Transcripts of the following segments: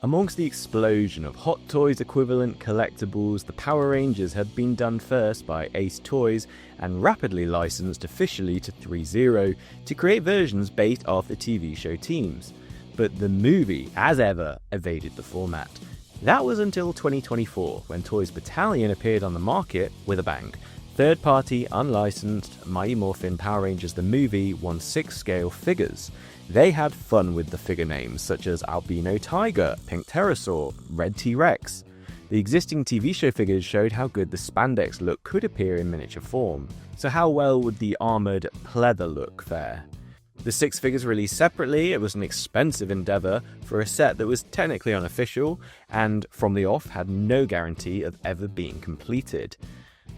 Amongst the explosion of Hot Toys equivalent collectibles, the Power Rangers had been done first by Ace Toys and rapidly licensed officially to 3.0 to create versions based off the TV show teams. But the movie, as ever, evaded the format. That was until 2024, when Toys Battalion appeared on the market with a bang. Third-party, unlicensed, Mighty Morphin Power Rangers the Movie 1/6 scale figures. They had fun with the figure names such as Albino Tiger, Pink Pterosaur, Red T-Rex. The existing TV show figures showed how good the spandex look could appear in miniature form. So how well would the armoured pleather look fare? The 6 figures released separately, it was an expensive endeavour for a set that was technically unofficial and from the off had no guarantee of ever being completed.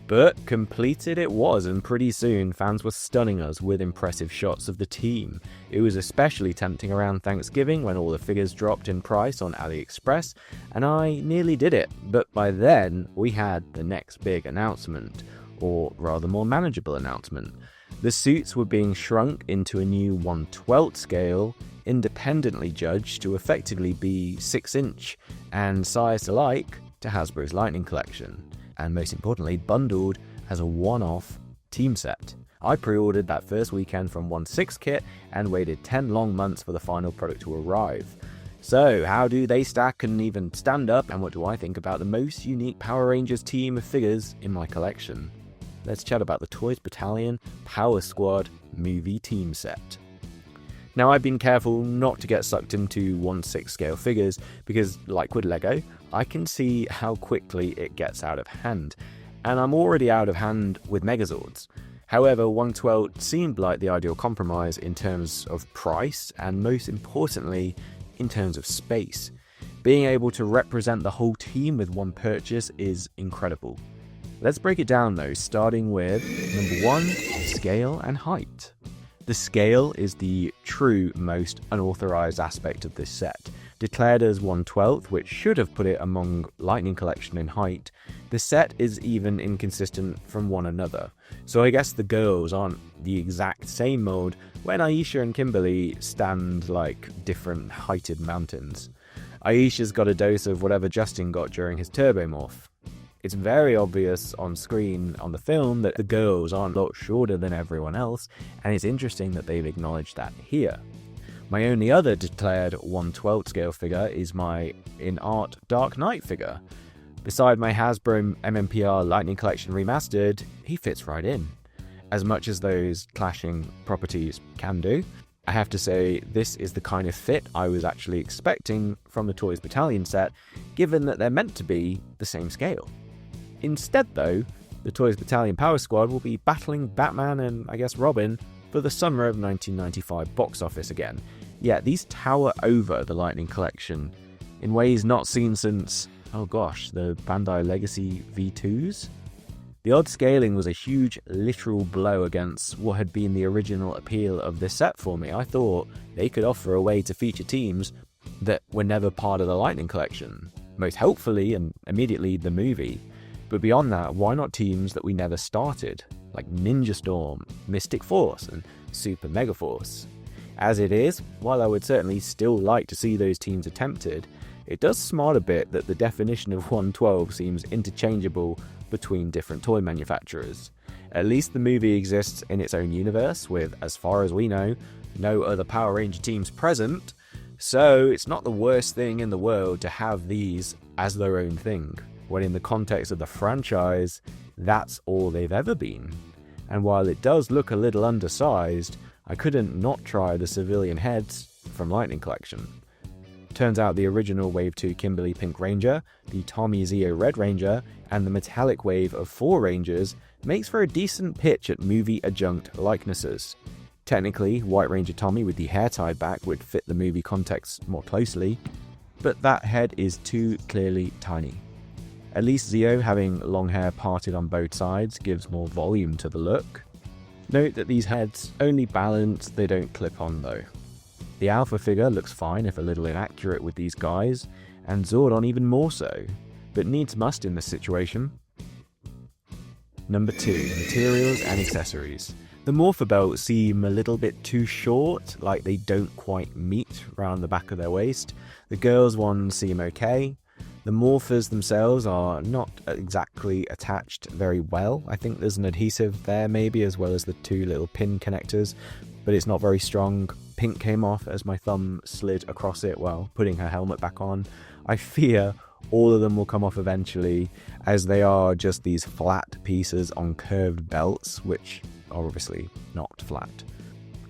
But completed it was, and pretty soon fans were stunning us with impressive shots of the team. It was especially tempting around Thanksgiving when all the figures dropped in price on AliExpress, and I nearly did it, but by then we had the next big announcement, or rather more manageable announcement. The suits were being shrunk into a new 1/12 scale, independently judged to effectively be 6-inch, and sized alike to Hasbro's Lightning Collection. And most importantly, bundled as a one-off team set. I pre-ordered that first weekend from 1/6 kit and waited 10 long months for the final product to arrive. So how do they stack and even stand up, and what do I think about the most unique Power Rangers team of figures in my collection? Let's chat about the Toys Battalion Power Squad movie team set. Now, I've been careful not to get sucked into 1/6 scale figures because, like with Lego, I can see how quickly it gets out of hand, and I'm already out of hand with Megazords. However, 1/12 seemed like the ideal compromise in terms of price and, most importantly, in terms of space. Being able to represent the whole team with one purchase is incredible. Let's break it down though, starting with number 1, scale and height. The scale is the true most unauthorized aspect of this set. Declared as 1/12, which should have put it among Lightning Collection in height, the set is even inconsistent from one another. So I guess the girls aren't the exact same mold when Aisha and Kimberly stand like different heighted mountains. Aisha's got a dose of whatever Justin got during his turbo morph. It's very obvious on screen on the film that the girls aren't a lot shorter than everyone else, and it's interesting that they've acknowledged that here. My only other declared 1/12 scale figure is my in art Dark Knight figure. Beside my Hasbro MMPR Lightning Collection Remastered, he fits right in. As much as those clashing properties can do, I have to say this is the kind of fit I was actually expecting from the Toys Battalion set, given that they're meant to be the same scale. Instead though, the Toys Battalion Power Squad will be battling Batman and I guess Robin for the summer of 1995 box office again. Yeah, these tower over the Lightning Collection in ways not seen since, oh gosh, the Bandai Legacy V2s? The odd scaling was a huge literal blow against what had been the original appeal of this set for me. I thought they could offer a way to feature teams that were never part of the Lightning Collection, most helpfully and immediately the movie. But beyond that, why not teams that we never started, like Ninja Storm, Mystic Force, and Super Mega Force? As it is, while I would certainly still like to see those teams attempted, it does smart a bit that the definition of 1/12 seems interchangeable between different toy manufacturers. At least the movie exists in its own universe, with, as far as we know, no other Power Ranger teams present, so it's not the worst thing in the world to have these as their own thing, when in the context of the franchise, that's all they've ever been. And while it does look a little undersized, I couldn't not try the civilian heads from Lightning Collection. Turns out the original Wave 2 Kimberly Pink Ranger, the Tommy Zeo Red Ranger, and the metallic wave of 4 Rangers makes for a decent pitch at movie adjunct likenesses. Technically, White Ranger Tommy with the hair tied back would fit the movie context more closely, but that head is too clearly tiny. At least Zeo having long hair parted on both sides gives more volume to the look. Note that these heads only balance, they don't clip on though. The Alpha figure looks fine if a little inaccurate with these guys, and Zordon even more so, but needs must in this situation. Number 2, materials and accessories. The morpher belts seem a little bit too short, like they don't quite meet around the back of their waist. The girls' ones seem okay. The morphers themselves are not exactly attached very well. I think there's an adhesive there maybe, as well as the two little pin connectors, but it's not very strong. Pink came off as my thumb slid across it while putting her helmet back on. I fear all of them will come off eventually, as they are just these flat pieces on curved belts, which are obviously not flat.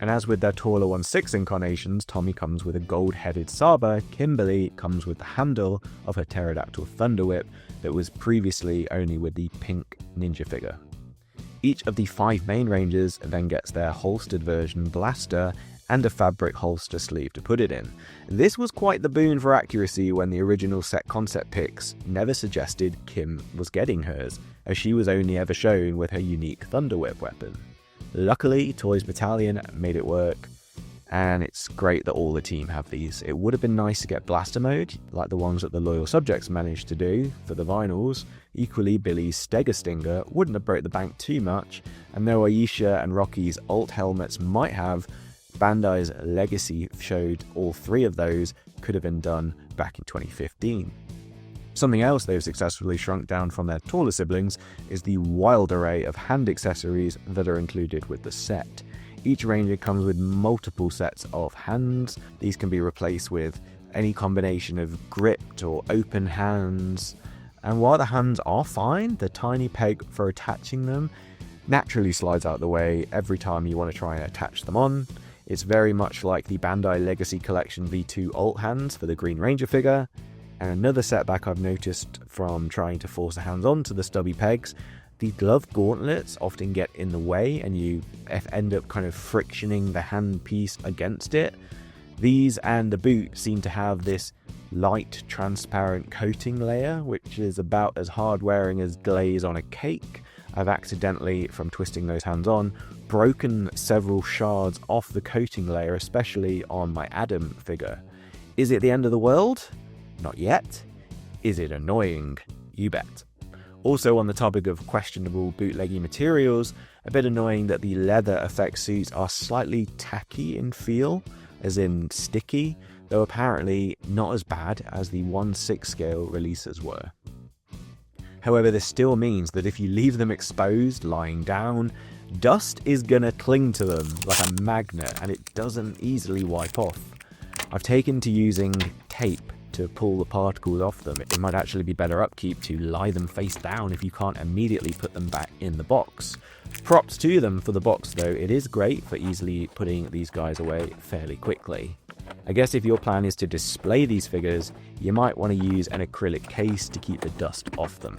And as with their taller 1/6 incarnations, Tommy comes with a gold-headed saber, Kimberly comes with the handle of her pterodactyl thunder whip that was previously only with the pink ninja figure. Each of the 5 main rangers then gets their holstered version blaster and a fabric holster sleeve to put it in. This was quite the boon for accuracy when the original set concept pics never suggested Kim was getting hers, as she was only ever shown with her unique thunder whip weapon. Luckily, Toys Battalion made it work, and it's great that all the team have these. It would have been nice to get blaster mode, like the ones that the Loyal Subjects managed to do for the vinyls. Equally, Billy's Stega Stinger wouldn't have broke the bank too much, and though Aisha and Rocky's alt helmets might have, Bandai's Legacy showed all 3 of those could have been done back in 2015. Something else they've successfully shrunk down from their taller siblings is the wild array of hand accessories that are included with the set. Each ranger comes with multiple sets of hands. These can be replaced with any combination of gripped or open hands. And while the hands are fine, the tiny peg for attaching them naturally slides out the way every time you want to try and attach them on. It's very much like the Bandai Legacy Collection V2 alt hands for the Green Ranger figure. And another setback I've noticed from trying to force the hands onto the stubby pegs, the glove gauntlets often get in the way and you end up kind of frictioning the hand piece against it. These and the boot seem to have this light transparent coating layer, which is about as hard wearing as glaze on a cake. I've accidentally, from twisting those hands on, broken several shards off the coating layer, especially on my Adam figure. Is it the end of the world? Not yet. Is it annoying? You bet. Also, on the topic of questionable bootleggy materials, a bit annoying that the leather effect suits are slightly tacky in feel, as in sticky, though apparently not as bad as the 1/6 scale releases were. However, this still means that if you leave them exposed, lying down, dust is gonna cling to them like a magnet and it doesn't easily wipe off. I've taken to using tape to pull the particles off them. It might actually be better upkeep to lie them face down if you can't immediately put them back in the box. Props to them for the box though, it is great for easily putting these guys away fairly quickly. I guess if your plan is to display these figures, you might want to use an acrylic case to keep the dust off them.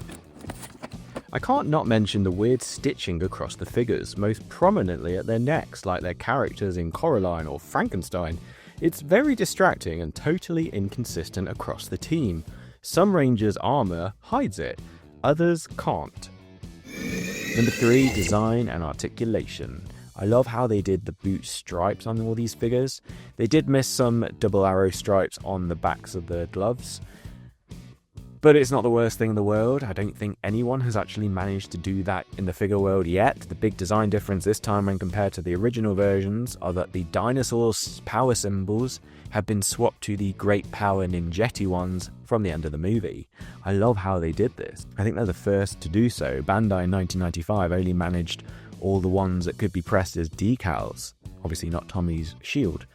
I can't not mention the weird stitching across the figures, most prominently at their necks, like their characters in Coraline or Frankenstein. It's very distracting and totally inconsistent across the team. Some Rangers' armor hides it, others can't. Number 3, Design and Articulation. I love how they did the boot stripes on all these figures. They did miss some double arrow stripes on the backs of the gloves, but it's not the worst thing in the world. I don't think anyone has actually managed to do that in the figure world yet. The big design difference this time when compared to the original versions are that the dinosaurs' power symbols have been swapped to the Great Power Ninjetti ones from the end of the movie. I love how they did this. I think they're the first to do so. Bandai in 1995 only managed all the ones that could be pressed as decals, obviously not Tommy's shield.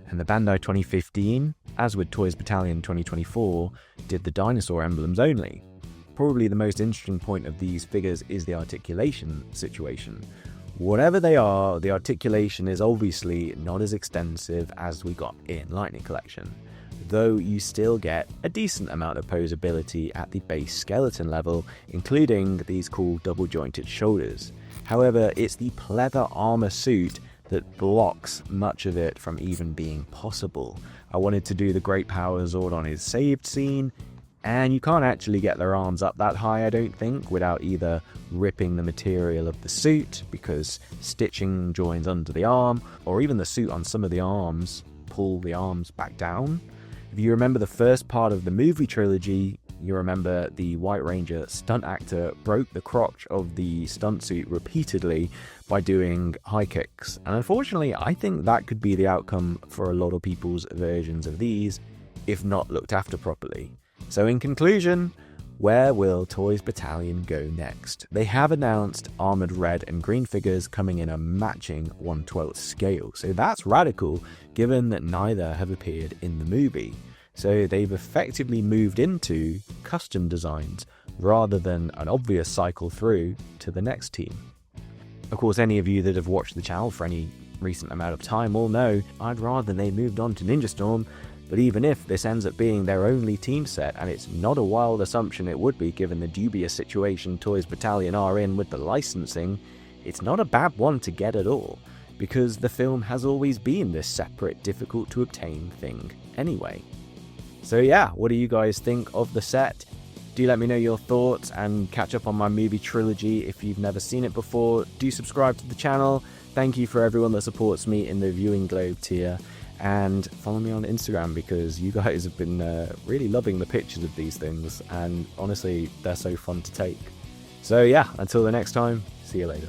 And the Bandai 2015, as with Toys Battalion 2024, did the dinosaur emblems only. Probably the most interesting point of these figures is the articulation situation. Whatever they are, the articulation is obviously not as extensive as we got in Lightning Collection, though you still get a decent amount of posability at the base skeleton level, including these cool double jointed shoulders. However, it's the pleather armor suit that blocks much of it from even being possible. I wanted to do the Great Power Zord on his saved scene, and you can't actually get their arms up that high, I don't think, without either ripping the material of the suit, because stitching joins under the arm, or even the suit on some of the arms pull the arms back down. If you remember the first part of the movie trilogy, You remember the White Ranger stunt actor broke the crotch of the stunt suit repeatedly by doing high kicks, and unfortunately I think that could be the outcome for a lot of people's versions of these if not looked after properly. So in conclusion, where will Toys Battalion go next? They have announced armoured red and green figures coming in a matching 1/12 scale, so that's radical given that neither have appeared in the movie. So they've effectively moved into custom designs rather than an obvious cycle through to the next team. Of course, any of you that have watched the channel for any recent amount of time will know I'd rather they moved on to Ninja Storm. But even if this ends up being their only team set, and it's not a wild assumption it would be given the dubious situation Toys Battalion are in with the licensing, it's not a bad one to get at all, because the film has always been this separate, difficult to obtain thing anyway. So yeah, what do you guys think of the set? Do let me know your thoughts and catch up on my movie trilogy if you've never seen it before. Do subscribe to the channel. Thank you for everyone that supports me in the Viewing Globe tier. And follow me on Instagram because you guys have been really loving the pictures of these things, and honestly they're so fun to take. So yeah, until the next time, see you later.